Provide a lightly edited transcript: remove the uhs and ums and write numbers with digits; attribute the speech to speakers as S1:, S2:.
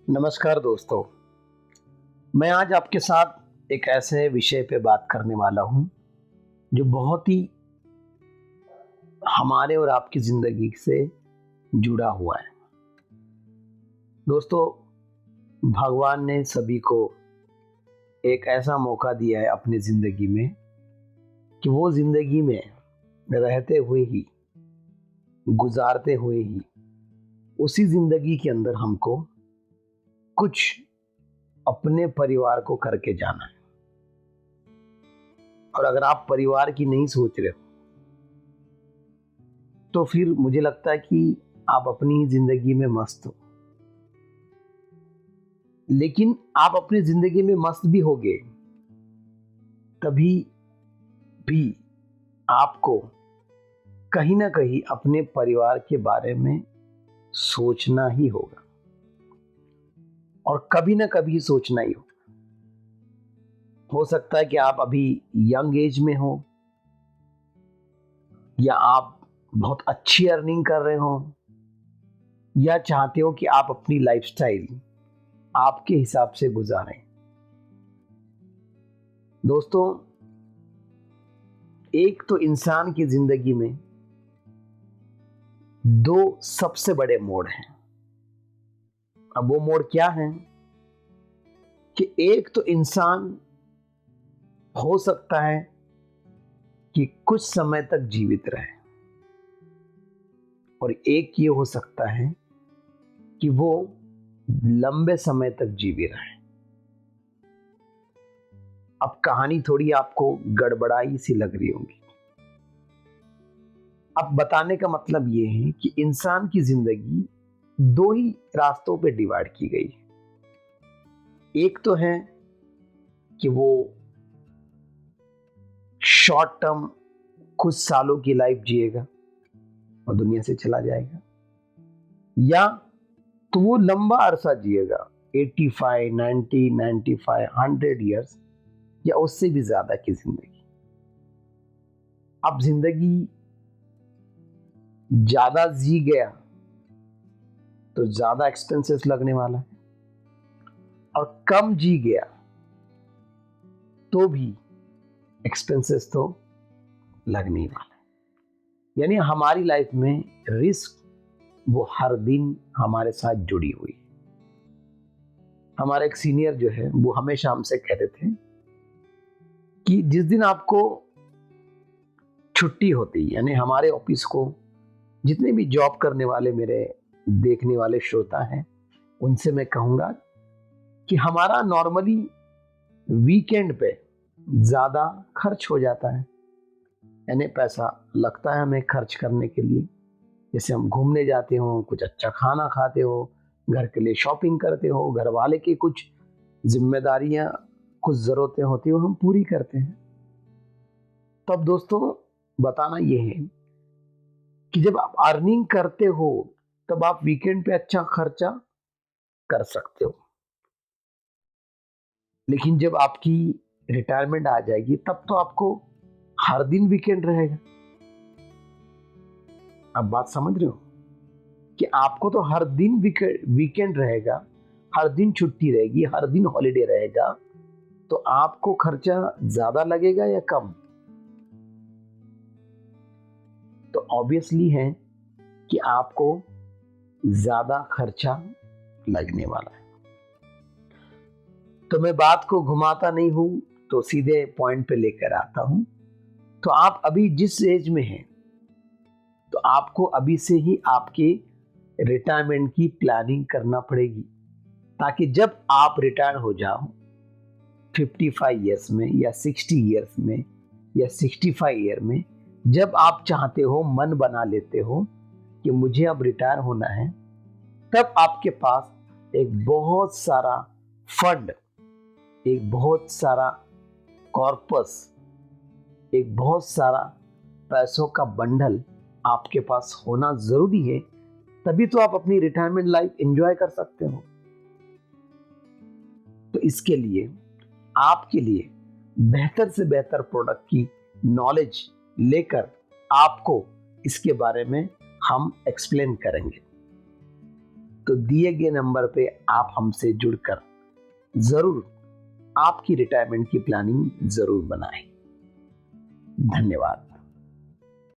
S1: नमस्कार दोस्तों। मैं आज आपके साथ एक ऐसे विषय पे बात करने वाला हूँ जो बहुत ही हमारे और आपकी ज़िंदगी से जुड़ा हुआ है। दोस्तों, भगवान ने सभी को एक ऐसा मौका दिया है अपनी ज़िंदगी में कि वो ज़िंदगी में रहते हुए ही, गुज़ारते हुए ही उसी ज़िंदगी के अंदर हमको कुछ अपने परिवार को करके जाना है। और अगर आप परिवार की नहीं सोच रहे हो तो फिर मुझे लगता है कि आप अपनी जिंदगी में मस्त हो। लेकिन आप अपनी जिंदगी में मस्त भी होगे तभी भी आपको कहीं ना कहीं अपने परिवार के बारे में सोचना ही होगा और कभी ना कभी सोचना ही होगा। हो सकता है कि आप अभी यंग एज में हो या आप बहुत अच्छी अर्निंग कर रहे हो या चाहते हो कि आप अपनी लाइफस्टाइल आपके हिसाब से गुजारें। दोस्तों, एक तो इंसान की जिंदगी में दो सबसे बड़े मोड़ हैं। अब वो मोड़ क्या है कि एक तो इंसान हो सकता है कि कुछ समय तक जीवित रहे और एक ये हो सकता है कि वो लंबे समय तक जीवित रहे। अब कहानी थोड़ी आपको गड़बड़ाई सी लग रही होगी। अब बताने का मतलब ये है कि इंसान की जिंदगी दो ही रास्तों पे डिवाइड की गई है। एक तो है कि वो शॉर्ट टर्म कुछ सालों की लाइफ जिएगा और दुनिया से चला जाएगा, या तो वो लंबा अरसा जिएगा 85, 90, 95, 100 इयर्स या उससे भी ज्यादा की जिंदगी। अब जिंदगी ज्यादा जी गया तो ज्यादा एक्सपेंसेस लगने वाला है और कम जी गया तो भी एक्सपेंसेस तो लगने वाला है। यानी हमारी लाइफ में रिस्क वो हर दिन हमारे साथ जुड़ी हुई है। हमारा एक सीनियर जो है वो हमेशा हमसे कहते थे कि जिस दिन आपको छुट्टी होती है, यानी हमारे ऑफिस को जितने भी जॉब करने वाले मेरे देखने वाले श्रोता हैं उनसे मैं कहूंगा कि हमारा नॉर्मली वीकेंड पे ज्यादा खर्च हो जाता है, यानी पैसा लगता है हमें खर्च करने के लिए। जैसे हम घूमने जाते हो, कुछ अच्छा खाना खाते हो, घर के लिए शॉपिंग करते हो, घर वाले की कुछ जिम्मेदारियां, कुछ जरूरतें होती है वो हम पूरी करते हैं। तब दोस्तों, बताना ये है कि जब आप अर्निंग करते हो तब आप वीकेंड पे अच्छा खर्चा कर सकते हो, लेकिन जब आपकी रिटायरमेंट आ जाएगी तब तो आपको हर दिन वीकेंड रहेगा। आप बात समझ रहे हो कि आपको तो हर दिन वीकेंड रहेगा, हर दिन छुट्टी रहेगी, हर दिन हॉलीडे रहेगा, तो आपको खर्चा ज्यादा लगेगा या कम? तो ऑब्वियसली है कि आपको ज्यादा खर्चा लगने वाला है। तो मैं बात को घुमाता नहीं हूं, तो सीधे पॉइंट पे लेकर आता हूं। तो आप अभी जिस एज में हैं तो आपको अभी से ही आपके रिटायरमेंट की प्लानिंग करना पड़ेगी, ताकि जब आप रिटायर हो जाओ 55 ईयर्स में या 60 ईयर्स में या 65 ईयर में, जब आप चाहते हो, मन बना लेते हो कि मुझे अब रिटायर होना है, तब आपके पास एक बहुत सारा फंड, एक बहुत सारा कॉर्पस, एक बहुत सारा पैसों का बंडल आपके पास होना जरूरी है। तभी तो आप अपनी रिटायरमेंट लाइफ एंजॉय कर सकते हो। तो इसके लिए आपके लिए बेहतर से बेहतर प्रोडक्ट की नॉलेज लेकर आपको इसके बारे में हम एक्सप्लेन करेंगे। तो दिए गए नंबर पे आप हमसे जुड़कर जरूर आपकी रिटायरमेंट की प्लानिंग जरूर बनाएं। धन्यवाद।